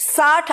60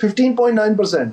15.9%।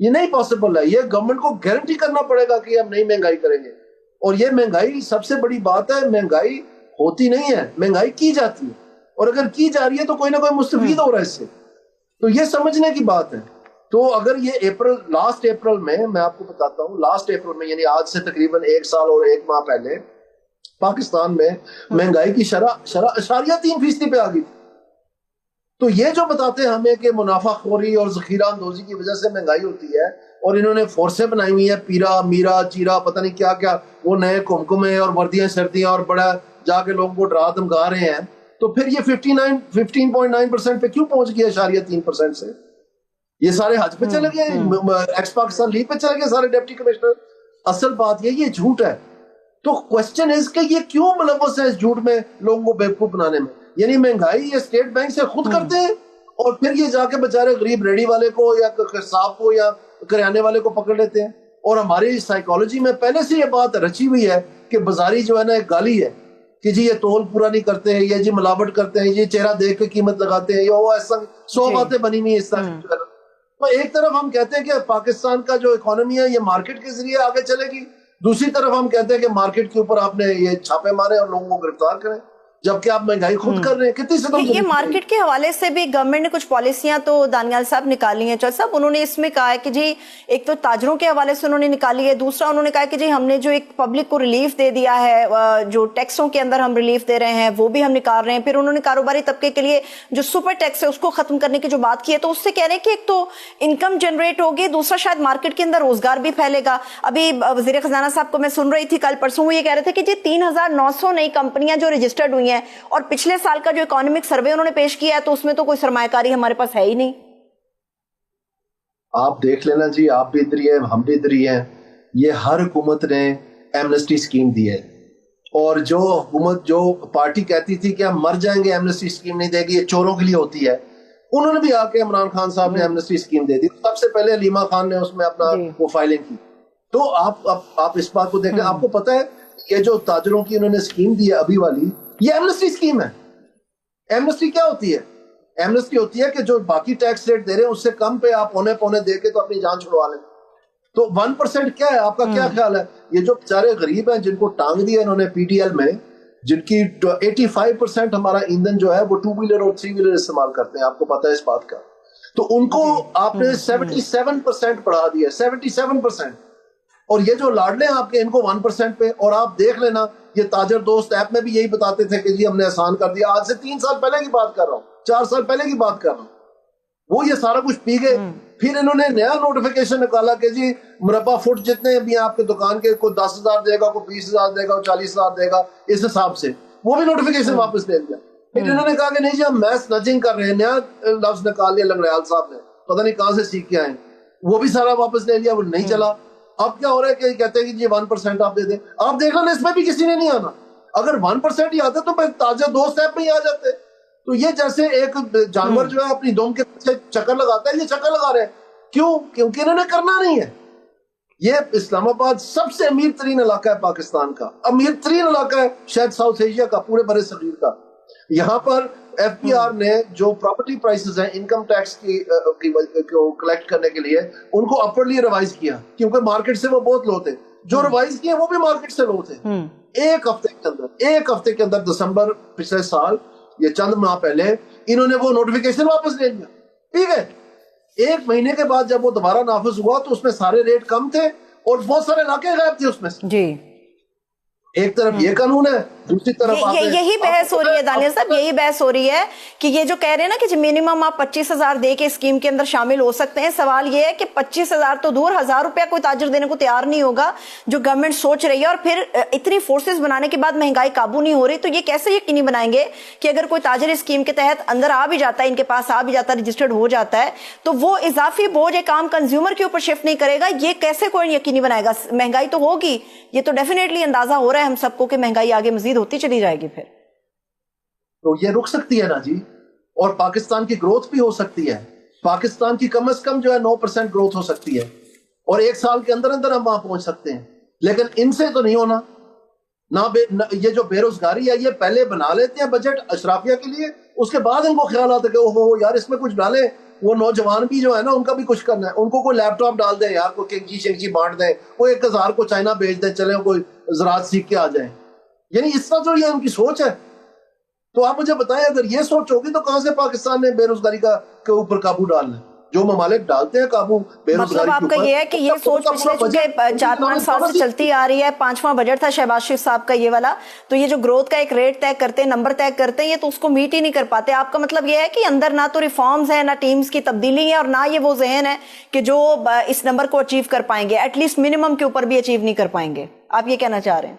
یہ نہیں پاسبل ہے. یہ گورنمنٹ کو گارنٹی کرنا پڑے گا کہ ہم نہیں مہنگائی کریں گے. اور یہ مہنگائی سب سے بڑی بات ہے, مہنگائی ہوتی نہیں ہے, مہنگائی کی جاتی ہے, اور اگر کی جا رہی ہے تو کوئی نہ کوئی مستفید ہو رہا ہے اس سے. تو یہ سمجھنے کی بات ہے. تو اگر یہ لاسٹ اپریل میں آپ کو بتاتا ہوں, لاسٹ اپریل میں یعنی آج سے تقریباً 1 سال اور 1 ماہ پہلے پاکستان میں مہنگائی کی شرح 3% پہ آ گئی تھی. تو یہ جو بتاتے ہیں ہمیں کہ منافع خوری اور ذخیرہ اندوزی کی وجہ سے مہنگائی ہوتی ہے, اور انہوں نے فورسیں بنائی ہوئی ہیں, پیرا میرا چیرا پتہ نہیں کیا کیا, وہ نئے کمکمے اور وردیاں شردیاں, اور بڑا جا کے لوگوں کو ڈرا دھمکا رہے ہیں, تو پھر یہ 15.9% پہ کیوں پہنچ گیا 3% سے؟ یہ سارے حج پہ چلے گئے, ایکس پاکستان لیگ پہ چلے گئے سارے ڈپٹی کمشنر. اصل بات یہ جھوٹ ہے. تو کوشچن از کہ یہ کیوں ملوث ہے اس جھوٹ میں لوگوں کو بیوقوف بنانے میں؟ یعنی مہنگائی یہ اسٹیٹ بینک سے خود کرتے ہیں, اور پھر یہ جا کے بےچارے غریب ریڑی والے کو یا قصاب کو یا کریانے والے کو پکڑ لیتے ہیں. اور ہماری سائیکالوجی میں پہلے سے یہ بات رچی ہوئی ہے کہ بازاری جو ہے نا ایک گالی ہے کہ جی یہ تول پورا نہیں کرتے ہیں, یہ جی ملاوٹ کرتے ہیں, یہ چہرہ دیکھ کے قیمت لگاتے ہیں, یہ وہ ایسا 100 باتیں بنی ہوئی اس طرح. تو ایک طرف ہم کہتے ہیں کہ پاکستان کا جو اکانومی ہے یہ مارکیٹ کے ذریعے آگے چلے گی, دوسری طرف ہم کہتے ہیں کہ مارکیٹ کے اوپر آپ نے یہ چھاپے مارے اور لوگوں کو گرفتار کریں, جبکہ آپ مہنگائی خود کر رہے ہیں. کتنی ستم. یہ مارکیٹ کے حوالے سے بھی گورنمنٹ نے کچھ پالیسیاں تو دانیال صاحب نکالی ہیں. چل صاحب انہوں نے اس میں کہا ہے کہ جی ایک تو تاجروں کے حوالے سے انہوں نے نکالی ہے, دوسرا انہوں نے کہا کہ جی ہم نے جو ایک پبلک کو ریلیف دے دیا ہے, جو ٹیکسوں کے اندر ہم ریلیف دے رہے ہیں وہ بھی ہم نکال رہے ہیں. پھر انہوں نے کاروباری طبقے کے لیے جو سپر ٹیکس ہے اس کو ختم کرنے کی جو بات کی ہے, تو اس سے کہہ رہے ہیں کہ ایک تو انکم جنریٹ ہوگی, دوسرا شاید مارکیٹ کے اندر روزگار بھی پھیلے گا. ابھی وزیر خزانہ صاحب کو میں سن رہی تھی کل پرسوں, وہ یہ کہہ رہے تھے کہ جی 3900 نئی کمپنیاں جو رجسٹرڈ ہوئی ہیں, اور پچھلے سال کا جو اکانومک سروے انہوں نے پیش کیا ہے تو اس میں تو کوئی سرمایہ کاری ہمارے پاس ہے ہی نہیں. آپ دیکھ لینا جی, آپ بھی ادھر ہی ہیں, ہم بھی ادھر ہی ہیں. یہ ہر حکومت نے ایمنسٹی اسکیم دی ہے, اور جو حکومت جو پارٹی کہتی تھی کہ ہم مر جائیں گے ایمنسٹی اسکیم نہیں دے گی, یہ چوروں کے لیے ہوتی ہے, انہوں نے بھی آ کے عمران خان صاحب نے ایمنسٹی اسکیم دے دی. سب سے پہلے علیمہ خان نے اس میں اپنا وہ فائلنگ کی. تو آپ اس بات کو دیکھیں, آپ کو پتہ ہے یہ جو تاجروں کی انہوں نے اسکیم دی ہے ابھی والی, یہ ایمنسٹی اسکیم ہے. ایمنسٹی کیا ہوتی ہے؟ ایمنسٹی ہوتی ہے کہ جو باقی ٹیکس ریٹ دے رہے ہیں اس سے کم پہ آپ پونے دے کے تو اپنی جان چھڑوا لیں. تو 1% کیا ہے, آپ کا کیا خیال ہے؟ یہ جو بیچارے غریب ہیں جن کو ٹانگ دیا انہوں نے پی ٹی ایل میں, جن کی 85% ہمارا ایندھن جو ہے وہ 2 ویلر اور 3 ویلر استعمال کرتے ہیں, آپ کو پتہ ہے اس بات کا. تو ان کو آپ نے 77% بڑھا دیا, 77%. اور یہ جو لاڈلے ہیں آپ کے, ان کو 1% پہ. اور آپ دیکھ لینا, یہ تاجر دوست ایپ میں بھی یہی بتاتے تھے کہ جی ہم نے آسان کر دیا. آج سے 3 سال پہلے کی بات کر رہا ہوں, 4 سال پہلے کی بات کر رہا ہوں. وہ یہ سارا کچھ پی گئے. پھر انہوں نے نیا نوٹیفیکیشن نکالا کہ جی مربع فٹ جتنے بھی آپ کے دکان کے, کوئی 10,000 دے گا, کوئی 20,000 دے گا, کوئی 40,000 دے گا, اس حساب سے وہ بھی نوٹیفیکیشن واپس لے لیا. پھر انہوں نے کہا کہ نہیں جی ہم میس نجنگ کر رہے ہیں, نیا لفظ نکال لیا لنگڑیال صاحب نے, پتہ نہیں کہاں سے سیکھ کے آئے, وہ بھی سارا واپس لے لیا, وہ نہیں چلا. اب کیا ہو رہا ہے کہ کہتے ہیں کہ جی 1% آپ دے دیں. آپ دیکھ لینا اس میں بھی کسی نے نہیں آنا. اگر 1% ہی آتے تو پھر تاجر دوست ایپ میں ہی آ جاتے. تو یہ جیسے ایک جانور جو ہے اپنی دم کے پیچھے چکر لگاتا ہے, یہ چکر لگا رہے ہیں. کیوں؟ کیونکہ انہوں نے کرنا نہیں ہے. یہ اسلام آباد سب سے امیر ترین علاقہ ہے پاکستان کا, امیر ترین علاقہ ہے شاید ساؤتھ ایشیا کا, پورے برے صغیر کا. یہاں پر ایف پی آر نے جو پراپرٹی پرائسز ہیں انکم ٹیکس کی کلیکٹ کرنے کے لیے, ان کو اپرلی ریوائز کیا, کیونکہ مارکیٹ سے وہ بہت لو تھے. جو ریوائز کیے وہ بھی مارکیٹ سے لو تھے. ایک ہفتے کے اندر دسمبر پچھلے سال, یہ چند ماہ پہلے, انہوں نے وہ نوٹیفیکیشن واپس لے لیا. ٹھیک ہے, 1 مہینے کے بعد جب وہ دوبارہ نافذ ہوا تو اس میں سارے ریٹ کم تھے اور بہت سارے علاقے غائب تھے اس میں سے. جی, ایک طرف یہ قانون ہے, دوسری طرف یہی بحث ہو رہی ہے دانیال صاحب, یہی بحث ہو رہی ہے کہ یہ جو کہہ رہے ہیں نا کہ منیمم آپ 25,000 دے کے اسکیم کے اندر شامل ہو سکتے ہیں. سوال یہ ہے کہ 25,000 تو دور, 1,000 روپیہ کوئی تاجر دینے کو تیار نہیں ہوگا جو گورنمنٹ سوچ رہی ہے. اور پھر اتنی فورسز بنانے کے بعد مہنگائی قابو نہیں ہو رہی, تو یہ کیسے یقینی بنائیں گے کہ اگر کوئی تاجر اسکیم کے تحت اندر آ بھی جاتا ہے, ان کے پاس آ بھی جاتا ہے, رجسٹرڈ ہو جاتا ہے, تو وہ اضافی بوجھ ایک عام کنزیومر کے اوپر شفٹ نہیں کرے گا؟ یہ کیسے کوئی یقینی بنائے گا؟ مہنگائی تو ہوگی, یہ تو ڈیفینیٹلی اندازہ ہو رہا ہے ہم سب کو کہ مہنگائی آگے مزید ہوتی چلی جائے گی. پھر تو یہ رک سکتی ہے نا جی, اور پاکستان کی گروتھ بھی ہو سکتی ہے. پاکستان کی کم از کم جو ہے 9% گروتھ ہو سکتی ہے, اور 1 سال کے اندر اندر ہم وہاں پہنچ سکتے ہیں. لیکن ان سے تو نہیں ہونا. یہ جو بے روزگاری ہے, یہ پہلے بنا لیتے ہیں بجٹ اشرافیہ کے لیے, اس کے بعد ان کو خیال آتا ہے کہ اوہو یار اس میں کچھ ڈالیں وہ نوجوان بھی جو ہے نا ان کا بھی کچھ کرنا ہے. ان کو کوئی لیپ ٹاپ ڈال دیں یار, کوئی کینچی شینچی بانٹ دیں, کوئی 1000 کو چائنا بھیج دیں, چلیں کوئی زراعت سیکھ کے آ جائیں. یعنی اس طرح جو یہ ان کی سوچ ہے. تو آپ مجھے بتائیں اگر یہ سوچ ہوگی تو کہاں سے پاکستان نے بے روزگاری کے اوپر قابو ڈالنا ہے؟ جو ممالک ڈالتے ہیں قابو بے روزگاری مطلب آپ کا یہ ہے کہ یہ سوچ پچھلے چونکہ 4-5 سال سے چلتی آ رہی ہے. 5واں بجٹ تھا شہباز شریف صاحب کا یہ والا, تو یہ جو گروتھ کا ایک ریٹ طے کرتے ہیں, نمبر طے کرتے ہیں, یہ تو اس کو میٹ ہی نہیں کر پاتے. آپ کا مطلب یہ ہے کہ اندر نہ تو ریفارمز ہیں, نہ ٹیمز کی تبدیلی ہے, اور نہ یہ وہ ذہن ہے کہ جو اس نمبر کو اچیو کر پائیں گے, ایٹ لیسٹ منیمم کے اوپر بھی اچیو نہیں کر پائیں گے. آپ یہ کہنا چاہ رہے ہیں؟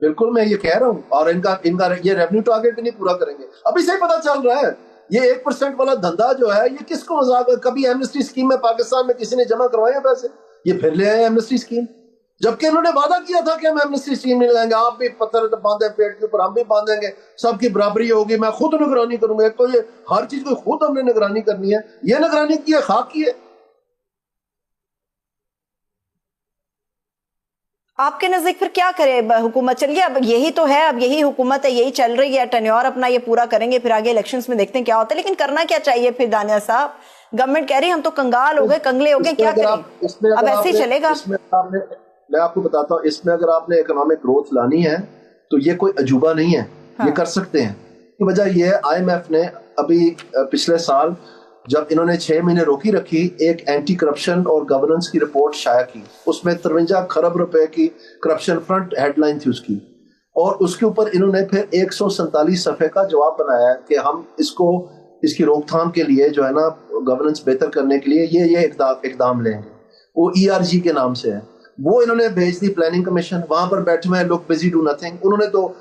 بالکل میں یہ کہہ رہا ہوں. اور ان کا یہ ریونیو ٹارگیٹ بھی نہیں پورا کریں گے. ابھی سے پتا چل رہا ہے یہ 1% والا دھندا جو ہے یہ کس کو مذاق ہے. کبھی ایمنسٹی اسکیم میں پاکستان میں کسی نے جمع کروائے ہیں پیسے؟ یہ پھر لے آئے ایمنسٹی اسکیم, جبکہ انہوں نے وعدہ کیا تھا کہ ہم ایمنسٹی اسکیم نہیں لائیں گے. آپ بھی پتھر باندھیں پیٹ کے اوپر, ہم بھی باندھیں گے, سب کی برابری ہوگی, میں خود نگرانی کروں گا. ایک تو یہ ہر چیز کو خود ہم نے نگرانی کرنی ہے. یہ نگرانی کی ہے, خاک کی ہے. آپ کے نزدیک پھر کیا کرے حکومت؟ چلیے اب یہی تو ہے, اب یہی حکومت ہے, یہی چل رہی ہے, ٹینیور اپنا یہ پورا کریں گے, پھر آگے الیکشنز میں دیکھتے ہیں کیا ہوتا ہے. لیکن کرنا کیا چاہیے پھر دانیہ صاحب؟ گورنمنٹ کہہ رہی ہے ہم تو کنگال ہو گئے, کنگلے ہو گئے, کیا کریں اب؟ ایسے ہی چلے گا؟ میں آپ کو بتاتا ہوں, اس میں اگر آپ نے اکنامک گروتھ لانی ہے تو یہ کوئی عجوبہ نہیں ہے, یہ کر سکتے ہیں. کی وجہ یہ ہے آئی ایم ایف نے ابھی پچھلے سال جب انہوں نے 6 مہینے روکی رکھی, ایک اینٹی کرپشن اور گورننس کی رپورٹ شائع کی. اس میں 53 کھرب روپے کی کرپشن فرنٹ ہیڈ لائن تھی اس کی, اور اس کے اوپر انہوں نے پھر 147 صفحے کا جواب بنایا ہے کہ ہم اس کی روک تھام کے لیے جو ہے نا گورننس بہتر کرنے کے لیے یہ اقدام لیں گے. وہ ERG کے نام سے ہے. وہ انہوں نے بھیج دی پلاننگ کمیشن, وہاں پر بیٹھے ہوئے لوگ بزی ڈو نتھنگ. انہوں نے تو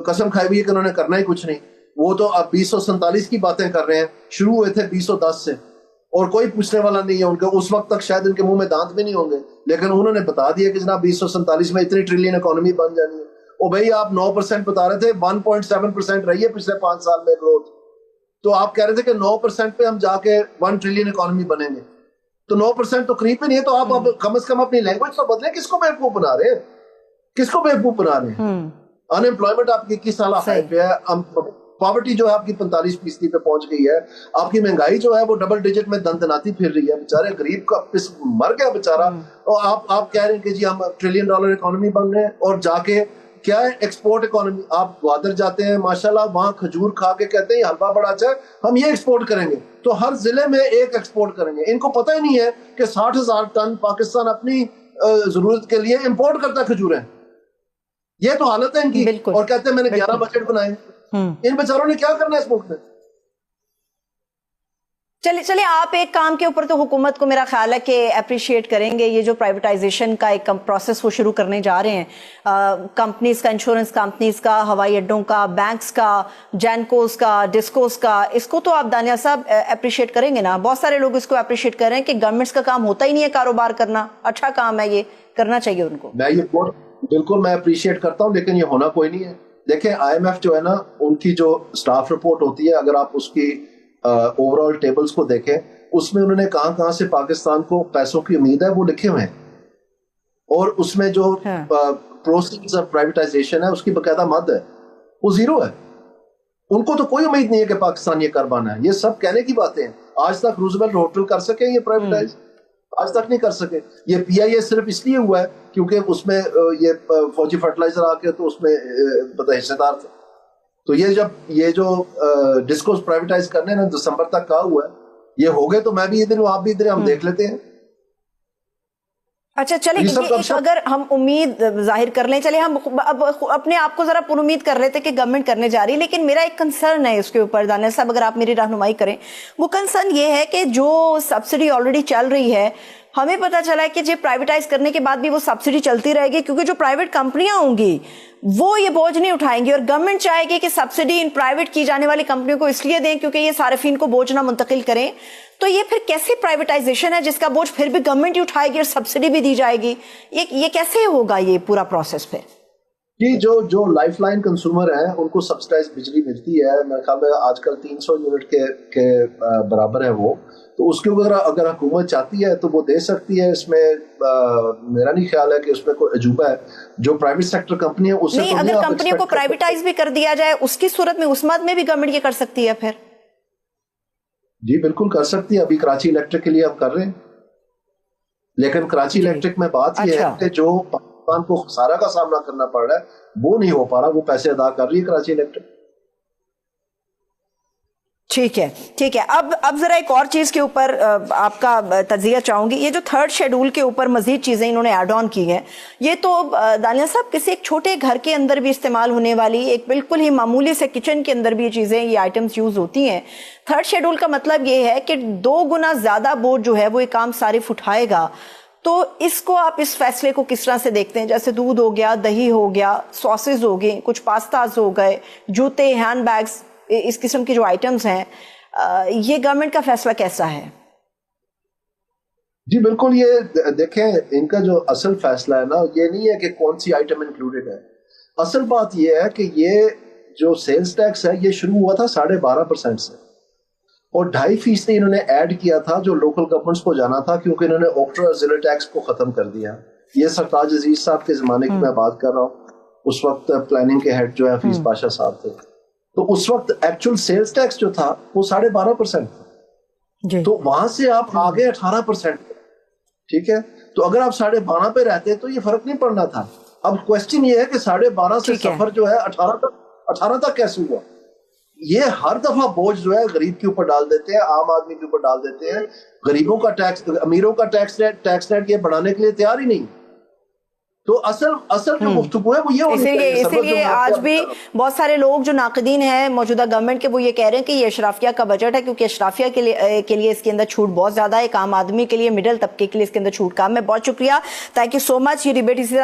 قسم کھائی ہوئی ہے کہ انہوں نے کرنا ہی کچھ نہیں. وہ تو اب 247 کی باتیں کر رہے ہیں, شروع ہوئے تھے 210 سے, اور کوئی پوچھنے والا نہیں ہے ان کو. اس وقت تک شاید ان کے منہ میں دانت بھی نہیں ہوں گے, لیکن انہوں نے بتا دیا کہ جناب 247 میں اتنی ٹریلین اکانومی بن جانی ہے. او بھائی آپ 9% بتا رہے تھے, 1.7% رہی ہے پچھلے 5 سال میں گروتھ, تو آپ کہہ رہے تھے کہ 9% پہ ہم جا کے 1 ٹریلین اکانومی بنیں گے, تو 9% تو قریب ہی نہیں ہے. تو آپ اب کم از کم اپنی لینگویج تو بدلیں. کس کو بیوقوف بنا رہے ہیں, کس کو بیوقوف بنا رہے ہیں؟ ان امپلائمنٹ آپ کی 21 سال ہائی پہ ہے, پاورٹی جو ہے آپ کی 45% پہ پہنچ گئی ہے, آپ کی مہنگائی جو ہے وہ ڈبل ڈیجٹ میں دندناتی پھر رہی ہے. بیچارے غریب کا پس مر گیا بیچارہ, اور آپ کہہ رہے ہیں کہ جی ہم $1 ٹریلین اکانومی بن رہے ہیں, اور جا کے کیا ہے ایکسپورٹ اکانومی. آپ گوادر جاتے ہیں ماشاءاللہ, وہاں کھجور کھا کے کہتے ہیں حلوہ بڑا اچھا ہے, ہم یہ ایکسپورٹ کریں گے, تو ہر ضلع میں ایک ایکسپورٹ کریں گے. ان کو پتہ ہی نہیں ہے کہ 60,000 ٹن پاکستان اپنی ضرورت کے لیے امپورٹ کرتا ہے کھجوریں. یہ تو حالت ہے ان کی, اور کہتے ہیں میں نے 11 بجٹ بنائے. ان بیچاروں نے کیا کرنا ہے اس ملک میں؟ چلے آپ ایک کام کے اوپر تو حکومت کو میرا خیال ہے کہ اپریشیٹ کریں گے, یہ جو پرائیویٹائزیشن کا ایک پروسیس وہ شروع کرنے جا رہے ہیں, کمپنیز کا, انشورنس کمپنیز کا, ہوائی اڈوں کا, بینکس کا, جینکوز کا, ڈسکوز کا, اس کو تو آپ دانیہ صاحب اپریشیٹ کریں گے نا؟ بہت سارے لوگ اس کو اپریشیٹ کر رہے ہیں کہ گورنمنٹس کا کام ہوتا ہی نہیں ہے کاروبار کرنا, اچھا کام ہے, یہ کرنا چاہیے ان کو. بالکل میں اپریشیٹ کرتا ہوں, لیکن یہ ہونا کوئی نہیں ہے. دیکھیں آئی ایم ایف جو ہے نا, ان کی جو سٹاف رپورٹ ہوتی ہے, اگر آپ اس کی اوور آل ٹیبلز کو دیکھیں, اس میں انہوں نے کہاں سے پاکستان کو پیسوں کی امید ہے وہ لکھے ہوئے ہیں, اور اس میں جو پروسیس آف پرائیویٹائزیشن ہے اس کی باقاعدہ مد ہے, وہ 0 ہے. ان کو تو کوئی امید نہیں ہے کہ پاکستان یہ کر پانا ہے. یہ سب کہنے کی باتیں ہیں. آج تک روزویلٹ ہوٹل کر سکے یہ پرائیویٹائز؟ آج تک نہیں کر سکے. یہ PIA صرف اس لیے ہوا ہے کیونکہ اس میں یہ فوجی فرٹیلائزر آ کے تو اس میں حصے دار تھا. تو یہ جو ڈسکوز پرائیویٹائز کرنے نا دسمبر تک کہا ہوا ہے, یہ ہو گئے تو میں بھی ادھر ہوں, آپ بھی ادھر, ہم دیکھ لیتے ہیں. اچھا چلے, اگر ہم امید ظاہر کر لیں, چلے ہم اب اپنے آپ کو ذرا پر امید کر لیتے کہ گورنمنٹ کرنے جا رہی, لیکن میرا ایک کنسرن ہے اس کے اوپر دانیہ صاحب, اگر آپ میری رہنمائی کریں. وہ کنسرن یہ ہے کہ جو سبسڈی آلریڈی چل رہی ہے, ہمیں پتا چلا ہے کہ جو پرائیویٹائز کرنے کے بعد بھی وہ سبسڈی چلتی رہے گی, کیونکہ جو پرائیویٹ کمپنیاں ہوں گی وہ یہ بوجھ نہیں اٹھائیں گی, اور گورنمنٹ چاہے گی کہ سبسڈی ان پرائیویٹ کی جانے والی کمپنیوں کو اس لیے دیں کیونکہ یہ صارفین کو بوجھ نہ منتقل کریں. تو یہ پھر کیسی پرائیویٹائزیشن ہے جس کا بوجھ پھر بھی گورنمنٹ ہی اٹھائے گی اور سبسڈی بھی دی جائے گی؟ یہ کیسے ہوگا یہ پورا پروسیس پھر؟ جی جو لائف لائن کنزیومر ہیں ان کو سبسڈائز بجلی ملتی ہے, میرے خیال میں آج کل 300 یونٹ کے برابر ہے وہ. تو اس کے اوپر اگر حکومت چاہتی ہے تو وہ دے سکتی ہے. اس میں میرا نہیں خیال ہے کہ اس میں کوئی عجوبہ ہے. جو پرائیویٹ سیکٹر کمپنی ہے اس سے نہیں, اگر کمپنیوں کو پرائیویٹائز بھی کر دیا جائے اس کی صورت میں, اس مد میں بھی گورنمنٹ یہ کر سکتی ہے پھر؟ جی بالکل کر سکتی ہے. ابھی کراچی الیکٹرک کے لیے ہم کر رہے ہیں, لیکن کراچی الیکٹرک میں بات یہ ہے کہ جو پاکستان کو خسارہ کا سامنا کرنا پڑ رہا ہے وہ نہیں ہو پا رہا, وہ پیسے ادا کر رہی ہے کراچی الیکٹرک. ٹھیک ہے. اب ذرا ایک اور چیز کے اوپر آپ کا تجزیہ چاہوں گی. یہ جو 3rd شیڈول کے اوپر مزید چیزیں انہوں نے ایڈ آن کی ہیں, یہ تو دانیہ صاحب کسی ایک چھوٹے گھر کے اندر بھی استعمال ہونے والی, ایک بالکل ہی معمولی سے کچن کے اندر بھی یہ چیزیں, یہ آئٹمز یوز ہوتی ہیں. 3rd شیڈول کا مطلب یہ ہے کہ 2 گنا زیادہ بوجھ جو ہے وہ ایک عام صارف اٹھائے گا. تو اس کو آپ اس فیصلے کو کس طرح سے دیکھتے ہیں؟ جیسے دودھ ہو گیا, دہی ہو گیا, ساسز ہو گئے, کچھ پاستاز ہو گئے, جوتے, ہینڈ بیگز, اس قسم کی جو آئٹمز ہیں, یہ گورنمنٹ کا فیصلہ کیسا ہے؟ جی بالکل, یہ دیکھیں ان کا جو اصل فیصلہ ہے نا, یہ نہیں ہے کہ کون سی آئٹم انکلوڈیڈ ہے. اصل بات یہ ہے کہ یہ جو سیلز ٹیکس ہے یہ شروع ہوا تھا 12.5% سے, اور 2.5% انہوں نے ایڈ کیا تھا جو لوکل گورنمنٹس کو جانا تھا, کیونکہ انہوں نے اوکٹرا ضلع ٹیکس کو ختم کر دیا. یہ سرتاج عزیز صاحب کے زمانے کی میں بات کر رہا ہوں, اس وقت پلاننگ کے ہیڈ جو ہے حفیظ پاشا صاحب تھے. تو اس وقت ایکچوئل سیلز ٹیکس جو تھا وہ 12.5% تھا, تو وہاں سے آپ آگے 18%. ٹھیک ہے, تو اگر آپ 12.5 پہ رہتے تو یہ فرق نہیں پڑنا تھا. اب کوشچن یہ ہے کہ 12.5 سے سفر جو ہے 18 تک کیسے ہوا. یہ ہر دفعہ بوجھ جو ہے غریب کے اوپر ڈال دیتے ہیں, عام آدمی کے اوپر ڈال دیتے ہیں. غریبوں کا ٹیکس, امیروں کا ٹیکس ریٹ یہ بڑھانے کے لیے تیار ہی نہیں. تو اصل جو گفتگو ہے وہ یہ ہونی چاہیے. اسی لیے آج بھی بہت سارے لوگ جو ناقدین ہیں موجودہ گورنمنٹ کے, وہ یہ کہہ رہے ہیں کہ یہ اشرافیہ کا بجٹ ہے, کیونکہ اشرافیہ کے لیے اس کے اندر چھوٹ بہت زیادہ ہے, ایک عام آدمی کے لیے, مڈل طبقے کے لیے اس کے اندر چھوٹ کم ہے. بہت شکریہ, تھینک یو سو مچ. یہ ڈیبیٹ اسی طرح